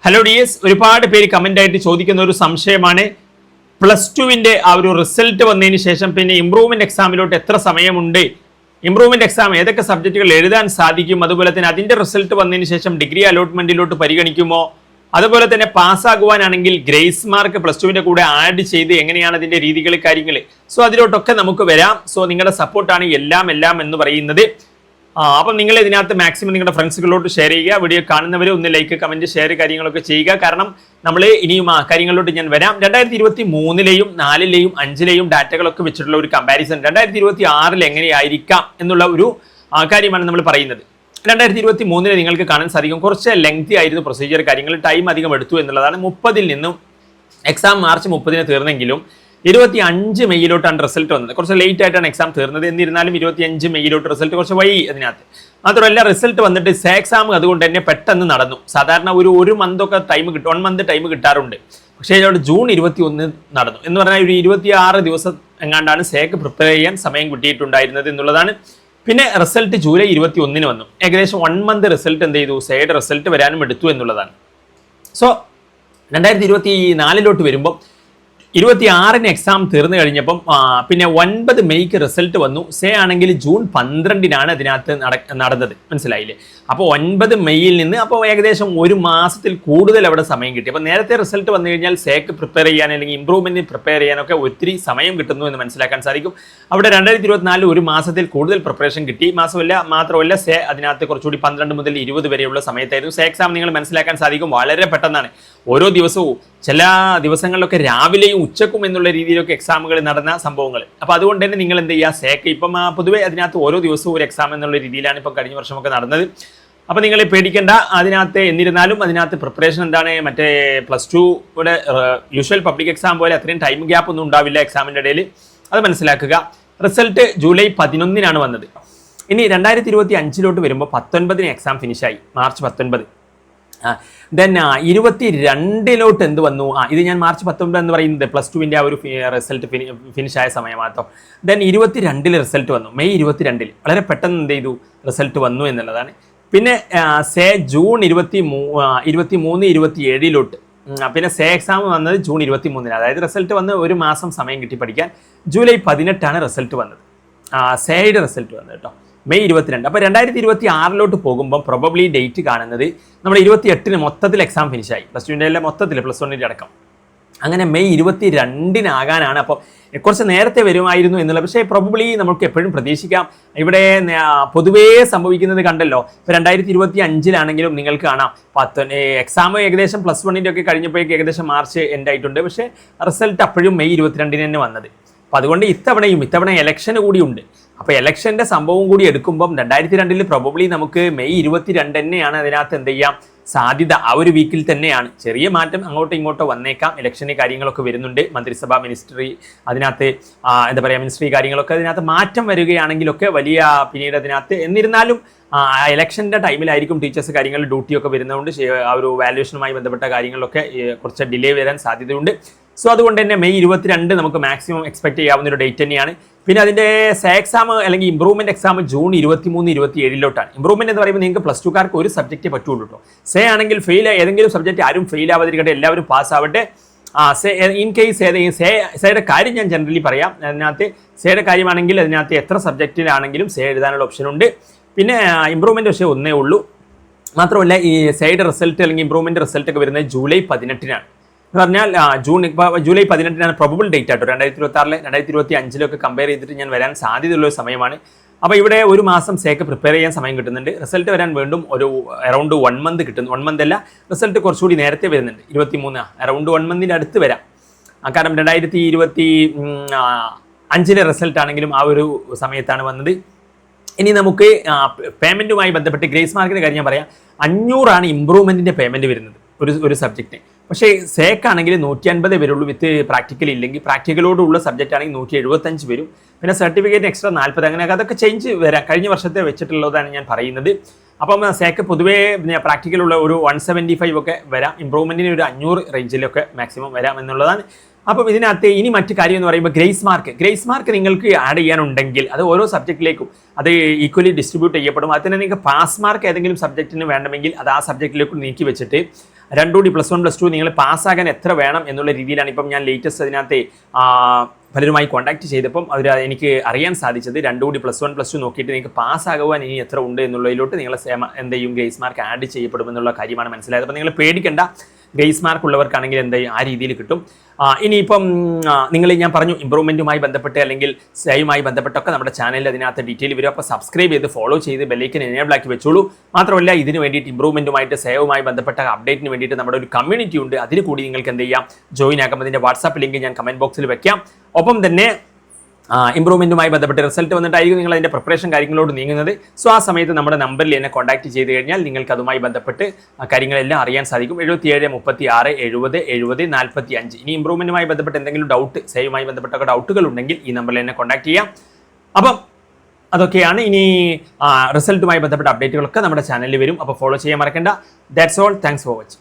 Hello dears, ഒരുപാട് പേര് comment ആയിട്ട് ചോദിക്കുന്ന ഒരു സംശയമാണ് പ്ലസ് ടുവിന്റെ ആ ഒരു റിസൾട്ട് വന്നതിന് ശേഷം പിന്നെ ഇംപ്രൂവ്മെന്റ് എക്സാമിലോട്ട് എത്ര സമയമുണ്ട്, ഇംപ്രൂവ്മെന്റ് എക്സാം ഏതൊക്കെ സബ്ജക്റ്റുകൾ എഴുതാൻ സാധിക്കും, അതുപോലെ തന്നെ അതിന്റെ റിസൾട്ട് വന്നതിന് ശേഷം ഡിഗ്രി അലോട്ട്മെന്റിലോട്ട് പരിഗണിക്കുമോ, അതുപോലെ തന്നെ പാസ്സാകുവാനാണെങ്കിൽ ഗ്രേസ് മാർക്ക് പ്ലസ് ടുവിന്റെ കൂടെ ആഡ് ചെയ്ത് എങ്ങനെയാണ് അതിന്റെ രീതികൾ കാര്യങ്ങൾ. സോ അതിലോട്ടൊക്കെ നമുക്ക് വരാം. സോ നിങ്ങളുടെ സപ്പോർട്ടാണ് എല്ലാം എന്ന് പറയുന്നത്. അപ്പം നിങ്ങൾ ഇതിനകത്ത് മാക്സിമം നിങ്ങളുടെ ഫ്രണ്ട്സുകളോട്ട് ഷെയർ ചെയ്യുക. വീഡിയോ കാണുന്നവർ ഒന്ന് ലൈക്ക്, കമന്റ്, ഷെയർ കാര്യങ്ങളൊക്കെ ചെയ്യുക. കാരണം നമ്മൾ ഇനിയും ആ കാര്യങ്ങളിലോട്ട് ഞാൻ വരാം. 2023-ലെയും 4-ലെയും 5-ലെയും ഡാറ്റകളൊക്കെ വെച്ചിട്ടുള്ള ഒരു കമ്പാരിസൺ 2026-ൽ എങ്ങനെയായിരിക്കാം എന്നുള്ള ഒരു കാര്യമാണ് നമ്മൾ പറയുന്നത്. 2023-ൽ നിങ്ങൾക്ക് കാണാൻ സാധിക്കും കുറച്ച് ലെങ്തി ആയിരുന്നു പ്രൊസീജിയർ, കാര്യങ്ങൾ ടൈം അധികം എടുത്തു എന്നുള്ളതാണ്. 30-ൽ നിന്നും എക്സാം മാർച്ച് 30-ന് തീർന്നെങ്കിലും 25 മെയ്യിലോട്ടാണ് റിസൾട്ട് വന്നത്. കുറച്ച് ലേറ്റ് ആയിട്ടാണ് എക്സാം തീർന്നത്. എന്നിരുന്നാലും 25 മെയ്യിലോട്ട് റിസൾട്ട് കുറച്ച് വൈകി. അതിനകത്ത് മാത്രമല്ല റിസൾട്ട് വന്നിട്ട് എക്സാം അതുകൊണ്ട് തന്നെ പെട്ടെന്ന് നടന്നു. സാധാരണ ഒരു മന്തൊക്കെ ടൈം കിട്ടും, 1 മന്ത് ടൈം കിട്ടാറുണ്ട്. പക്ഷേ ഇതോടെ ജൂൺ 21 നടന്നു എന്ന് പറഞ്ഞാൽ ഒരു 26 ദിവസം എങ്ങാണ്ടാണ് സേക്ക് പ്രിപ്പയർ ചെയ്യാൻ സമയം കിട്ടിയിട്ടുണ്ടായിരുന്നത് എന്നുള്ളതാണ്. പിന്നെ റിസൾട്ട് ജൂലൈ 21-ന് വന്നു. ഏകദേശം 1 മന്ത് റിസൾട്ട് എന്ത് ചെയ്തു, സേയുടെ റിസൾട്ട് വരാനും എടുത്തു എന്നുള്ളതാണ്. സോ 2024-ലോട്ട് വരുമ്പോൾ 26-ന് എക്സാം തീർന്നു കഴിഞ്ഞപ്പം പിന്നെ 9 മെയ്ക്ക് റിസൾട്ട് വന്നു. സേ ആണെങ്കിൽ ജൂൺ 12-നാണ് അതിനകത്ത് നടന്നത്. മനസ്സിലായില്ലേ? അപ്പോൾ 9 മെയ്യിൽ നിന്ന് അപ്പോൾ ഏകദേശം 1 മാസത്തിൽ കൂടുതൽ അവിടെ സമയം കിട്ടി. അപ്പോൾ നേരത്തെ റിസൾട്ട് വന്നു കഴിഞ്ഞാൽ സേക്ക് പ്രിപ്പയർ ചെയ്യാൻ അല്ലെങ്കിൽ ഇംപ്രൂവ്മെന്റിന് പ്രിപ്പയർ ചെയ്യാനൊക്കെ ഒത്തിരി സമയം കിട്ടുന്നു എന്ന് മനസ്സിലാക്കാൻ സാധിക്കും. അവിടെ 2024 1 മാസത്തിൽ കൂടുതൽ പ്രിപ്പറേഷൻ കിട്ടി. മാത്രമല്ല സേ അതിനകത്ത് കുറച്ചുകൂടി 12 മുതൽ 20 വരെയുള്ള സമയത്തായിരുന്നു. സേ എക്സാം നിങ്ങൾ മനസ്സിലാക്കാൻ സാധിക്കും വളരെ പെട്ടെന്നാണ്. ഓരോ ദിവസവും ചില ദിവസങ്ങളിലൊക്കെ രാവിലെയും ഉച്ചക്കും എന്നുള്ള രീതിയിലൊക്കെ എക്സാമുകൾ നടന്ന സംഭവങ്ങൾ. അപ്പോൾ അതുകൊണ്ട് തന്നെ നിങ്ങൾ എന്ത് ചെയ്യുക, സേക്ക് ഇപ്പം പൊതുവെ അതിനകത്ത് ഓരോ ദിവസവും ഒരു എക്സാം എന്നുള്ള രീതിയിലാണ് ഇപ്പം കഴിഞ്ഞ വർഷമൊക്കെ നടന്നത്. അപ്പോൾ നിങ്ങൾ പേടിക്കേണ്ട. എന്നിരുന്നാലും അതിനകത്ത് പ്രിപ്പറേഷൻ എന്താണ്, മറ്റേ പ്ലസ് ടുയുടെ യൂഷ്വൽ പബ്ലിക് എക്സാം പോലെ അത്രയും ടൈം ഗ്യാപ്പ് ഒന്നും ഉണ്ടാവില്ല എക്സാമിൻ്റെ ഇടയിൽ. അത് മനസ്സിലാക്കുക. റിസൾട്ട് ജൂലൈ 11-നാണ് വന്നത്. ഇനി 2025-ലോട്ട് വരുമ്പോൾ 19-ന് എക്സാം ഫിനിഷായി, മാർച്ച് 19. ദെൻ 22-ലോട്ട് എന്ത് വന്നു, ഇത് ഞാൻ മാർച്ച് 19 എന്ന് പറയുന്നത് പ്ലസ് ടുവിൻ്റെ ആ ഒരു റിസൾട്ട് ഫിനിഷായ സമയമാട്ടോ. ദെൻ 22-ൽ റിസൾട്ട് വന്നു, മെയ് 22-ൽ വളരെ പെട്ടെന്ന് എന്ത് ചെയ്തു, റിസൾട്ട് വന്നു എന്നുള്ളതാണ്. പിന്നെ സേ ജൂൺ 23, 27-ലോട്ട്. പിന്നെ സേ എക്സാം വന്നത് ജൂൺ 23-ന്, അതായത് റിസൾട്ട് വന്ന് 1 മാസം സമയം കിട്ടി പഠിക്കാൻ. ജൂലൈ 18-ആണ് റിസൾട്ട് വന്നത്, സേയുടെ റിസൾട്ട് വന്നത് കേട്ടോ, മെയ് 22. അപ്പോൾ 2026-ലോട്ട് പോകുമ്പോൾ പ്രോബബ്ലി ഡേറ്റ് കാണുന്നത് നമ്മുടെ 28-ന് മൊത്തത്തിൽ എക്സാം ഫിനിഷായി, പ്ലസ് ടുവിൻ്റെ എല്ലാം മൊത്തത്തിൽ പ്ലസ് 1-ൻ്റെ അടക്കം. അങ്ങനെ മെയ് 22-നാകാനാണ്. അപ്പോൾ കുറച്ച് നേരത്തെ വരുമായിരുന്നു എന്നുള്ളത്. പക്ഷേ പ്രോബബ്ലി നമുക്ക് എപ്പോഴും പ്രതീക്ഷിക്കാം. ഇവിടെ പൊതുവേ സംഭവിക്കുന്നത് കണ്ടല്ലോ. ഇപ്പോൾ 2025-ലാണെങ്കിലും നിങ്ങൾക്ക് കാണാം എക്സാം ഏകദേശം പ്ലസ് 1-ൻ്റെ ഒക്കെ കഴിഞ്ഞപ്പോഴേക്ക് ഏകദേശം മാർച്ച് എൻഡ് ആയിട്ടുണ്ട്. പക്ഷേ റിസൾട്ട് അപ്പോഴും മെയ് 22-ന് തന്നെ വന്നത്. അപ്പോൾ അതുകൊണ്ട് ഇത്തവണ ഇലക്ഷൻ കൂടിയുണ്ട്. അപ്പോൾ ഇലക്ഷൻ്റെ സംഭവം കൂടി എടുക്കുമ്പം 2002-ൽ പ്രോബബ്ലി നമുക്ക് മെയ് 22 തന്നെയാണ് അതിനകത്ത് എന്ത് ചെയ്യാം സാധ്യത. ആ ഒരു വീക്കിൽ തന്നെയാണ്. ചെറിയ മാറ്റം അങ്ങോട്ടോ ഇങ്ങോട്ടോ വന്നേക്കാം. ഇലക്ഷന് കാര്യങ്ങളൊക്കെ വരുന്നുണ്ട്, മന്ത്രിസഭ, മിനിസ്ട്രി, അതിനകത്ത് മിനിസ്ട്രി കാര്യങ്ങളൊക്കെ അതിനകത്ത് മാറ്റം വരികയാണെങ്കിലൊക്കെ വലിയ പിന്നീട് അതിനകത്ത്. എന്നിരുന്നാലും ഇലക്ഷൻ്റെ ടൈമിലായിരിക്കും ടീച്ചേഴ്സ് കാര്യങ്ങൾ ഡ്യൂട്ടിയൊക്കെ വരുന്നതുകൊണ്ട് ആ ഒരു വാല്യുവേഷനുമായി ബന്ധപ്പെട്ട കാര്യങ്ങളിലൊക്കെ കുറച്ച് ഡിലേ വരാൻ സാധ്യതയുണ്ട്. സോ അതുകൊണ്ട് തന്നെ മെയ് 22 നമുക്ക് മാക്സിമം എക്സ്പെക്ട് ചെയ്യാവുന്ന ഒരു ഡേറ്റ് തന്നെയാണ്. പിന്നെ അതിൻ്റെ സേ എക്സാം അല്ലെങ്കിൽ ഇംപ്രൂവ്മെന്റ് എക്സാം ജൂൺ 23, 27-ലോട്ടാണ്. ഇംപ്രൂവ്മെന്റ് എന്ന് പറയുമ്പോൾ നിങ്ങൾക്ക് പ്ലസ് ടുക്കാർക്ക് ഒരു സബ്ജക്റ്റേ പറ്റുള്ളൂ കേട്ടോ. സേ ആണെങ്കിൽ ഏതെങ്കിലും സബ്ജക്റ്റ് ആരും ഫെയിൽ ആവാതിരിക്കട്ടെ, എല്ലാവരും പാസ് ആവട്ടെ. ഇൻ കേസ് സേയുടെ കാര്യം ഞാൻ ജനറലി പറയാം. അതിനകത്ത് സേയുടെ കാര്യമാണെങ്കിൽ അതിനകത്ത് എത്ര സബ്ജക്റ്റിലാണെങ്കിലും സേ എഴുതാനുള്ള ഓപ്ഷൻ ഉണ്ട്. പിന്നെ ഇംപ്രൂവ്മെന്റ് പക്ഷേ ഒന്നേ ഉള്ളൂ. മാത്രമല്ല ഈ സേയുടെ റിസൾട്ട് അല്ലെങ്കിൽ ഇംപ്രൂവ്മെന്റ് റിസൾട്ട് ഒക്കെ വരുന്നത് ജൂലൈ 18-നാണ്. എന്ന് പറഞ്ഞാൽ ജൂലൈ 18-നാണ് പ്രൊബബിൾ ഡേറ്റ് ആട്ടോ. 2026-ലെ 2025-ലൊക്കെ കമ്പയർ ചെയ്തിട്ട് ഞാൻ വരാൻ സാധ്യതയുള്ള ഒരു സമയമാണ്. അപ്പോൾ ഇവിടെ 1 മാസം സേക്ക് പ്രിപ്പയർ ചെയ്യാൻ സമയം കിട്ടുന്നുണ്ട്. റിസൾട്ട് വരാൻ വീണ്ടും ഒരു അറൗണ്ട് 1 മന്ത് കിട്ടുന്നു. 1 മന്ത് അല്ല, റിസൾട്ട് കുറച്ചുകൂടി നേരത്തെ വരുന്നുണ്ട്. 23 അറൗണ്ട് 1 മന്തിൻ്റെ അടുത്ത് വരാം. കാരണം 2025-ലെ റിസൾട്ട് ആണെങ്കിലും ആ ഒരു സമയത്താണ് വന്നത്. ഇനി നമുക്ക് പേയ്മെൻറ്റുമായി ബന്ധപ്പെട്ട് ഗ്രേസ് മാർക്കിൻ്റെ കാര്യം ഞാൻ പറയാം. 500 ഇംപ്രൂവ്മെൻറ്റിൻ്റെ പേയ്മെൻറ്റ് വരുന്നത് ഒരു സബ്ജക്റ്റിന്. പക്ഷേ സേക്കാണെങ്കിൽ 150 വരുള്ളൂ വിത്ത് പ്രാക്ടിക്കൽ. ഇല്ലെങ്കിൽ പ്രാക്ടിക്കലോടുള്ള സബ്ജക്റ്റ് ആണെങ്കിൽ 175 വരും. പിന്നെ സർട്ടിഫിക്കറ്റ് എക്സ്ട്രാ 40. അങ്ങനെയൊക്കെ അതൊക്കെ ചേഞ്ച് വരാം. കഴിഞ്ഞ വർഷത്തെ വെച്ചിട്ടുള്ളതാണ് ഞാൻ പറയുന്നത്. അപ്പം സേക്ക് പൊതുവേ പ്രാക്ടിക്കലുള്ള ഒരു 175 ഒക്കെ വരാം. ഇംപ്രൂവ്മെൻറ്റിന് ഒരു 500 റേഞ്ചിലൊക്കെ മാക്സിമം വരാം എന്നുള്ളതാണ്. അപ്പം ഇതിനകത്ത് ഇനി മറ്റു കാര്യം എന്ന് പറയുമ്പോൾ ഗ്രേസ് മാർക്ക് നിങ്ങൾക്ക് ആഡ് ചെയ്യാനുണ്ടെങ്കിൽ അത് ഓരോ സബ്ജക്റ്റിലേക്കും അത് ഈക്വലി ഡിസ്ട്രിബ്യൂട്ട് ചെയ്യപ്പെടും. അതിന് നിങ്ങൾക്ക് പാസ് മാർക്ക് ഏതെങ്കിലും സബ്ജക്റ്റിന് വേണമെങ്കിൽ അത് ആ സബ്ജക്റ്റിലേക്ക് നീക്കി വെച്ചിട്ട് 2D+1+2 നിങ്ങൾ പാസ്സാകാൻ എത്ര വേണം എന്നുള്ള രീതിയിലാണ് ഇപ്പം ഞാൻ ലേറ്റസ്റ്റ് അതിനകത്ത് പലരുമായി കോൺടാക്ട് ചെയ്തപ്പം അവർ എനിക്ക് അറിയാൻ സാധിച്ചത് 2D+1+2 നോക്കിയിട്ട് നിങ്ങൾക്ക് പാസ്സാകുവാൻ ഇനി എത്ര ഉണ്ട് എന്നുള്ളതിലോട്ട് നിങ്ങൾ എന്ത് ചെയ്യും ഗ്രേസ് മാർക്ക് ആഡ് ചെയ്യപ്പെടുമെന്നുള്ള കാര്യമാണ് മനസ്സിലായത്. അപ്പോൾ നിങ്ങൾ പേടിക്കേണ്ട, ഗ്രേസ് മാർക്ക് ഉള്ളവർക്കാണെങ്കിൽ എന്ത് ചെയ്യും ആ രീതിയിൽ കിട്ടും. ഇനിയിപ്പം നിങ്ങൾ ഞാൻ പറഞ്ഞു ഇമ്പ്രൂവ്മെൻറ്റുമായി ബന്ധപ്പെട്ട് അല്ലെങ്കിൽ സേയുമായി ബന്ധപ്പെട്ടൊക്കെ നമ്മുടെ ചാനലിൽ അതിനകത്ത് ഡീറ്റെയിൽ വരും. അപ്പോൾ സബ്സ്ക്രൈബ് ചെയ്ത് ഫോളോ ചെയ്ത് ബെല്ലൈക്കൻ എനേബിൾ ആക്കി വെച്ചോളൂ. മാത്രമല്ല ഇതിന് വേണ്ടിയിട്ട് ഇമ്പ്രൂവ്മെൻറ്റുമായിട്ട് സേവുമായി ബന്ധപ്പെട്ട അപ്ഡേറ്റിന് വേണ്ടിയിട്ട് നമ്മുടെ ഒരു കമ്മ്യൂണിറ്റി ഉണ്ട്. അതിൽ കൂടി നിങ്ങൾക്ക് എന്ത് ചെയ്യാം, ജോയിൻ ആക്കാം. അതിൻ്റെ വാട്സാപ്പ് ലിങ്ക് ഞാൻ കമൻറ്റ് ബോക്സിൽ വെക്കാം. ഒപ്പം തന്നെ ഇമ്പ്രൂവ്മെൻറ്റുമായി ബന്ധപ്പെട്ട് റിസൾട്ട് വന്നിട്ടായിരിക്കും നിങ്ങൾ അതിൻ്റെ പ്രിപ്പറേഷൻ കാര്യങ്ങളോട് നീങ്ങുന്നത്. സോ ആ സമയത്ത് നമ്മുടെ നമ്പറിൽ എന്നെ കോൺടാക്ട് ചെയ്ത് കഴിഞ്ഞാൽ നിങ്ങൾക്ക് അതുമായി ബന്ധപ്പെട്ട് കാര്യങ്ങളെല്ലാം അറിയാൻ സാധിക്കും. 77 36 70 70 45. ഇനി ഇമ്പ്രൂവ്മെൻറ്റുമായി ബന്ധപ്പെട്ട് എന്തെങ്കിലും ഡൗട്ട്, സേവുമായി ബന്ധപ്പെട്ടൊക്കെ ഡൗട്ടുകൾ ഉണ്ടെങ്കിൽ ഈ നമ്പറിൽ എന്നെ കോൺടാക്ട് ചെയ്യാം. അപ്പം അതൊക്കെയാണ്. ഇനി റിസൾട്ടുമായി ബന്ധപ്പെട്ട അപ്ഡേറ്റുകളൊക്കെ നമ്മുടെ ചാനലിൽ വരും. അപ്പോൾ ഫോളോ ചെയ്യാൻ മറക്കണ്ട. That's all. Thanks for watching.